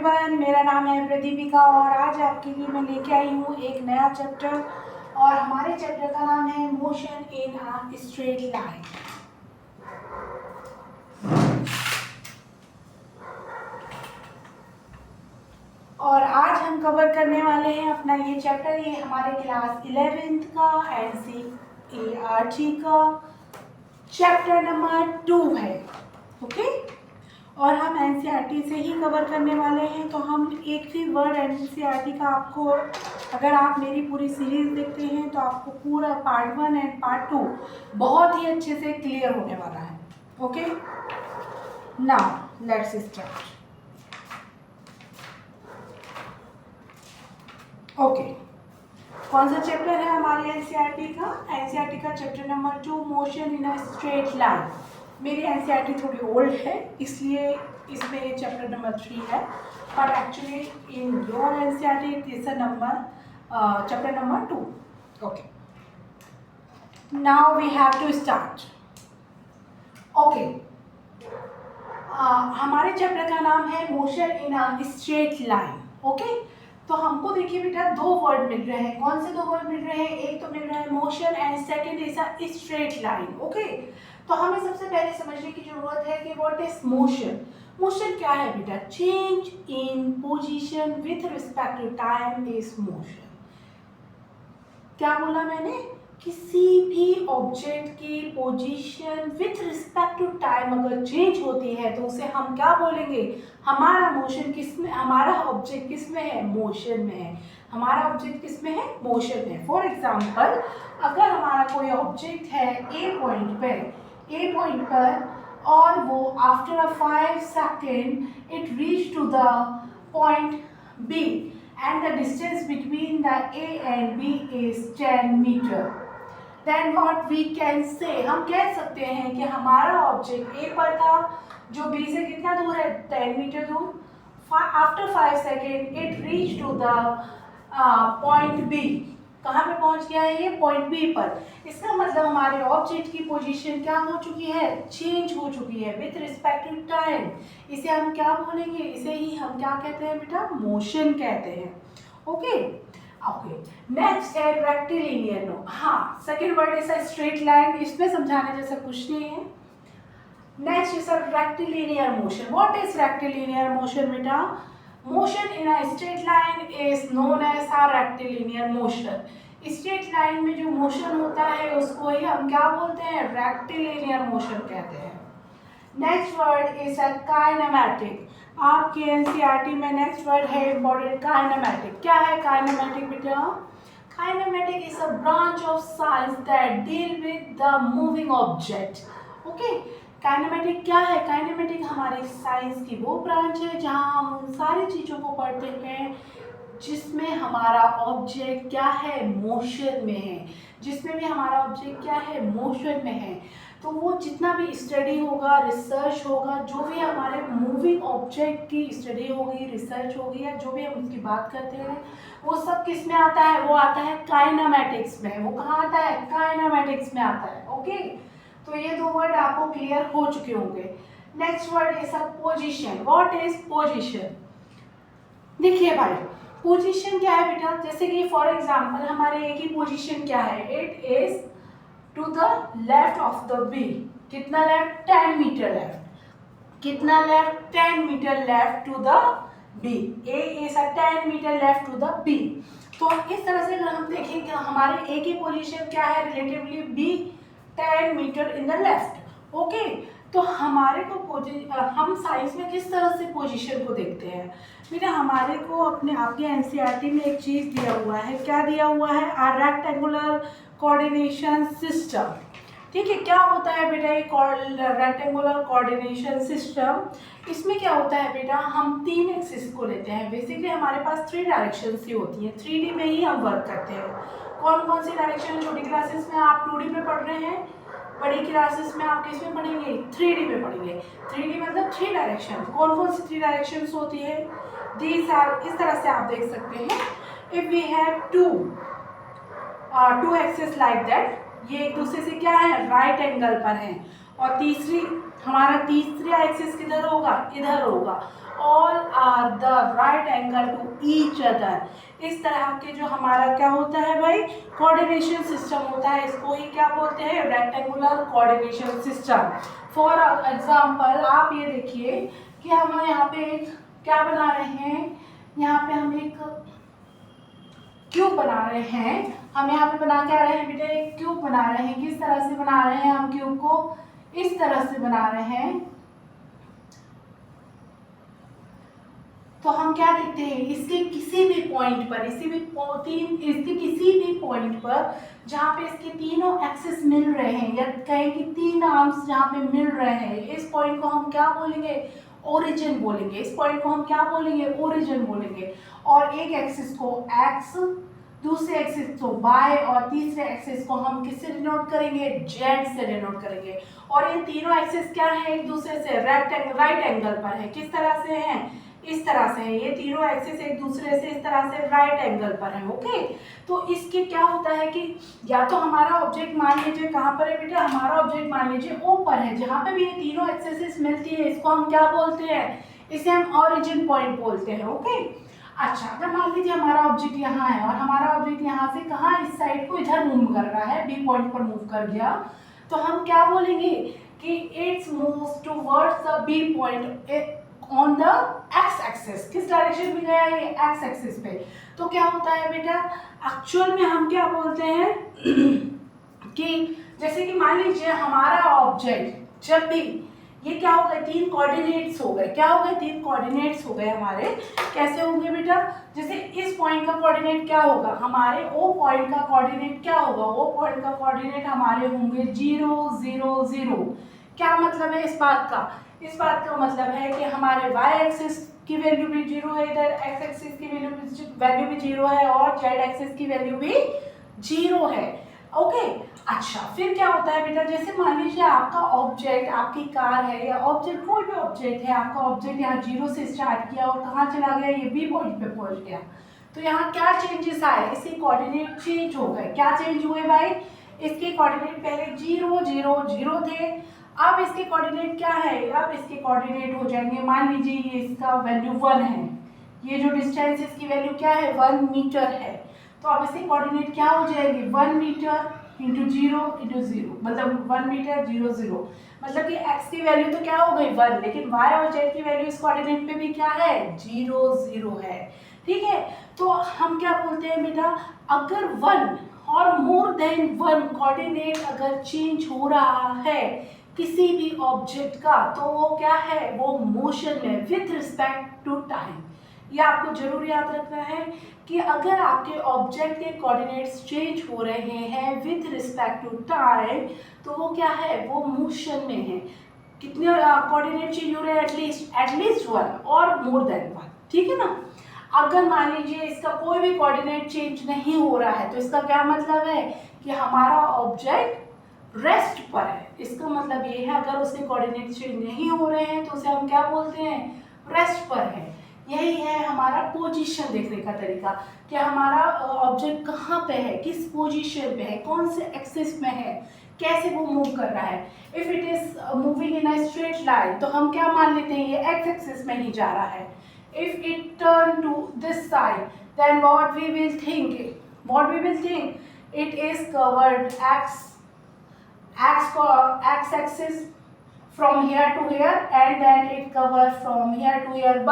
Everyone, मेरा नाम है प्रदीपिका और आज आपके लिए मैं लेके आई हूँ एक नया चैप्टर और हमारे चैप्टर का नाम है motion in a straight line. और आज हम कवर करने वाले हैं अपना ये चैप्टर। ये हमारे क्लास 11th का NCERT का चैप्टर नंबर 2 है। ओके, और हम NCERT से ही कवर करने वाले हैं। तो हम एक भी वर्ड NCERT का आपको, अगर आप मेरी पूरी सीरीज देखते हैं तो आपको पूरा पार्ट 1 एंड पार्ट 2 बहुत ही अच्छे से क्लियर होने वाला है। Okay, now let's start. Okay, कौन सा चैप्टर है हमारे NCERT का? NCERT का chapter number 2 motion in a straight line. मेरी NCERT थोड़ी ओल्ड है इसलिए इसमें ये चैप्टर नंबर 3 है, but actually in your NCERT it is a number chapter number 2। Okay, now we have to start. Okay, हमारे चैप्टर का नाम है motion in a straight line. Okay, तो हमको देखिए बेटा दो वर्ड मिल रहे हैं। कौन से दो वर्ड मिल रहे हैं? एक तो मिल रहा है motion and second is a straight line. Okay, तो हमें सबसे पहले समझने की जरूरत है कि व्हाट इज मोशन। मोशन क्या है बेटा? Change in position with respect to time is motion. क्या बोला मैंने? किसी भी ऑब्जेक्ट की position with respect to time अगर चेंज होती है तो उसे हम क्या बोलेंगे? हमारा मोशन किसमें, हमारा ऑब्जेक्ट किसमें है? मोशन में है। हमारा ऑब्जेक्ट किसमें है? मोशन में। फॉर एग्जाम्पल, अगर हमारा कोई ऑब्जेक्ट है ए पॉइंट पर और वो after 5 second it reach to the point B and the distance between the A and B is 10 meter. Then what we can say? हम कह सकते हैं कि हमारा ऑब्जेक्ट A पर था जो B से कितना दूर है? 10 मीटर दूर। After 5 seconds it reached to the point B. कहाँ पे पहुंच गया है ये? पॉइंट बी पर। इसका मतलब हमारे ऑब्जेक्ट की पोजीशन क्या हो चुकी है? चेंज हो चुकी है विथ रिस्पेक्ट टू टाइम। इसे हम क्या बोलेंगे? इसे ही हम क्या कहते हैं बेटा? मोशन कहते हैं। ओके ओके, नेक्स्ट है रेक्टिलिनियर। नो, हाँ, second word is a straight line. इसमें समझाने जैसा कुछ नहीं है। Next is a rectilinear motion. What is rectilinear motion बेटा? Motion in a straight line is known as a rectilinear motion. Straight line में जो मोशन होता है उसको ही हम क्या बोलते हैं? रेक्टिलिनियर मोशन कहते हैं। Next word is a kinematic. आपके NCERT में नेक्स्ट वर्ड है इम्पोर्टेंट, काइनेमैटिक। क्या है काइनेमैटिक बेटा? Kinematic is a branch of science that deal with the moving object. Okay, kinematic क्या है? काइनेमैटिक हमारे साइंस की वो ब्रांच है जहाँ हम उन सारी चीज़ों को पढ़ते हैं जिसमें हमारा ऑब्जेक्ट क्या है? मोशन में है। जिसमें भी हमारा ऑब्जेक्ट क्या है? मोशन में है। तो वो जितना भी स्टडी होगा, रिसर्च होगा, जो भी हमारे मूविंग ऑब्जेक्ट की स्टडी होगी, रिसर्च होगी, या जो भी हम उसकी बात करते हैं, वो सब किस में आता है? वो आता है काइनेमैटिक्स में। वो कहाँ आता है? काइनेमैटिक्स में आता है। ओके, तो ये दो वर्ड आपको क्लियर हो चुके होंगे। Next word is a position. What is position? देखिए भाई, पोजीशन क्या है बेटा? जैसे कि फॉर एग्जांपल हमारे ए की पोजीशन क्या है? It is to the left of the B. कितना लेफ्ट? 10 metre left. कितना left? 10 metre left to the B. A is a 10 metre left to the B. तो इस तरह से अगर हम देखें कि हमारे ए की पोजीशन क्या है relatively, B 10 metre in the left. Okay, तो हमारे को हम साइंस में किस तरह से पोजीशन को देखते हैं बेटा? हमारे को अपने आपके NCERT में एक चीज़ दिया हुआ है। क्या दिया हुआ है? आ रेक्टेंगुलर कोऑर्डिनेशन सिस्टम। ठीक है, क्या होता है बेटा ये रेक्टेंगुलर कोऑर्डिनेशन सिस्टम? इसमें क्या होता है बेटा? हम 3 एक्सिस को लेते हैं। बेसिकली हमारे पास 3 डायरेक्शंस ही होती हैं। 3D में ही हम वर्क करते हैं। कौन कौन सी डायरेक्शन? छोटी क्लासेस में आप 2D में पढ़ रहे हैं, बड़ी क्लासेस में आप किसमें पढ़ेंगे? 3D में पढ़ेंगे। 3D मतलब 3 डायरेक्शन। कौन कौन सी 3 डायरेक्शंस होती है? दीज आर, इस तरह से आप देख सकते हैं। If we have two axis like that, ये एक दूसरे से क्या है? राइट एंगल पर है। और तीसरी हमारा तीसरा एक्सिस किधर होगा, इधर होगा। All are the right angle to each other. इस तरह के जो हमारा क्या होता है भाई, कोऑर्डिनेशन सिस्टम होता है, इसको ही क्या बोलते हैं, rectangular coordination system. For example आप ये देखिए कि हम यहाँ पे एक क्या बना रहे हैं, यहाँ पे हम एक क्यूब बना रहे हैं। हम यहाँ पे बना के आ रहे हैं बेटा, एक क्यूब बना रहे हैं। किस तरह से बना रहे हैं हम क्यूब को, इस तरह से बना रहे हैं। तो हम क्या देखते हैं, इसके किसी भी पॉइंट पर, इसके किसी भी पॉइंट पर जहाँ पे इसके तीनों एक्सिस मिल रहे हैं, या कहें कि तीन आर्म्स जहाँ पे मिल रहे हैं, इस पॉइंट को हम क्या बोलेंगे, ओरिजिन बोलेंगे। इस पॉइंट को हम क्या बोलेंगे, ओरिजिन बोलेंगे। और एक एक्सिस को एक्स, दूसरे एक्सिस को वाई, और तीसरे एक्सिस को हम किससे डिनोट करेंगे, जेड से डिनोट करेंगे। और ये तीनों एक्सिस क्या है, एक दूसरे से राइट एंगल पर है। किस तरह से हैं, इस तरह से है। ये तीनों एक्सिस एक दूसरे से इस तरह से राइट एंगल पर है। ओके, तो इसके क्या होता है कि या तो हमारा ऑब्जेक्ट मान लीजिए कहाँ पर है बेटा, हमारा ऑब्जेक्ट मान लीजिए ओ पर है, जहाँ पे भी ये तीनों एक्सिस मिलती है इसको हम क्या बोलते हैं, इसे हम ओरिजिन पॉइंट बोलते हैं। ओके, अच्छा, अगर मान लीजिए हमारा ऑब्जेक्ट यहाँ है और हमारा ऑब्जेक्ट यहाँ से कहाँ, इस साइड को इधर मूव कर रहा है, बी पॉइंट पर मूव कर गया, तो हम क्या बोलेंगे कि it's moves towards the B point on the X X. Axis direction में गया है, ये एक्स एक्सिस पे। तो क्या होता है बेटा, एक्चुअल में हम क्या बोलते हैं कि जैसे कि मान लीजिए हमारा ऑब्जेक्ट जब भी ये क्या हो गए, तीन कोऑर्डिनेट्स हो गए, क्या हो गए, तीन कोऑर्डिनेट्स हो गए हमारे। कैसे होंगे बेटा, जैसे इस पॉइंट का कोऑर्डिनेट क्या होगा, हमारे ओ पॉइंट का कोऑर्डिनेट क्या होगा, ओ पॉइंट का कोऑर्डिनेट हमारे होंगे 0 0 0। क्या मतलब है इस बात का, इस बात का मतलब है कि हमारे y एक्सिस की वैल्यू भी 0 है, इधर x एक्सिस की वैल्यू भी 0 है, और z एक्सिस की वैल्यू भी 0 है। ओके, अच्छा, फिर क्या होता है बेटा, जैसे मान लीजिए आपका ऑब्जेक्ट, आपकी कार है या ऑब्जेक्ट, कोई भी ऑब्जेक्ट है, आपका ऑब्जेक्ट यहाँ 0 से स्टार्ट किया और कहाँ चला गया, ये बी पॉइंट पे पहुंच गया। तो यहाँ क्या चेंजेस आए, इसके कोऑर्डिनेट चेंज हो गए। क्या चेंज हुए भाई, इसके कोऑर्डिनेट पहले 0 0 0 थे, अब इसके कोऑर्डिनेट क्या है, अब इसके कोऑर्डिनेट हो जाएंगे, मान लीजिए ये इसका वैल्यू 1 है, ये जो डिस्टेंस इसकी वैल्यू क्या है, 1 मीटर है। तो अब इसके कोऑर्डिनेट क्या हो जाएंगे, 1 मीटर इंटू 0 इंटू 0, मतलब 1 मीटर 0 0, मतलब कि x की वैल्यू तो क्या हो गई 1, लेकिन y और z की वैल्यू इस कोऑर्डिनेट पे भी क्या है, 0 0 है। ठीक है, तो हम क्या बोलते हैं बेटा, अगर 1 और मोर देन 1 कोऑर्डिनेट अगर चेंज हो रहा है किसी भी ऑब्जेक्ट का, तो वो क्या है, वो मोशन में विथ रिस्पेक्ट टू टाइम। ये आपको जरूर याद रखना है कि अगर आपके ऑब्जेक्ट के कोऑर्डिनेट्स चेंज हो रहे हैं विथ रिस्पेक्ट टू टाइम, तो वो क्या है, वो मोशन में है। कितने कोऑर्डिनेट चेंज हो रहे हैं, एटलीस्ट 1 और मोर देन 1। ठीक है ना, अगर मान लीजिए इसका कोई भी कोऑर्डिनेट चेंज नहीं हो रहा है, तो इसका क्या मतलब है कि हमारा ऑब्जेक्ट रेस्ट पर है। इसका मतलब ये है, अगर उसके कोऑर्डिनेट चेंज नहीं हो रहे हैं तो उसे हम क्या बोलते हैं, रेस्ट पर है। यही है हमारा पोजीशन देखने का तरीका कि हमारा ऑब्जेक्ट कहाँ पे है, किस पोजीशन पे है, कौन से एक्सिस में है, कैसे वो मूव कर रहा है। If it is moving in a straight line, तो हम क्या मान लेते हैं, ये एक्स एक्सिस में ही जा रहा है। If it turn to this side, then what we will think, it is covered x axis from here to here, and then it covers from here to here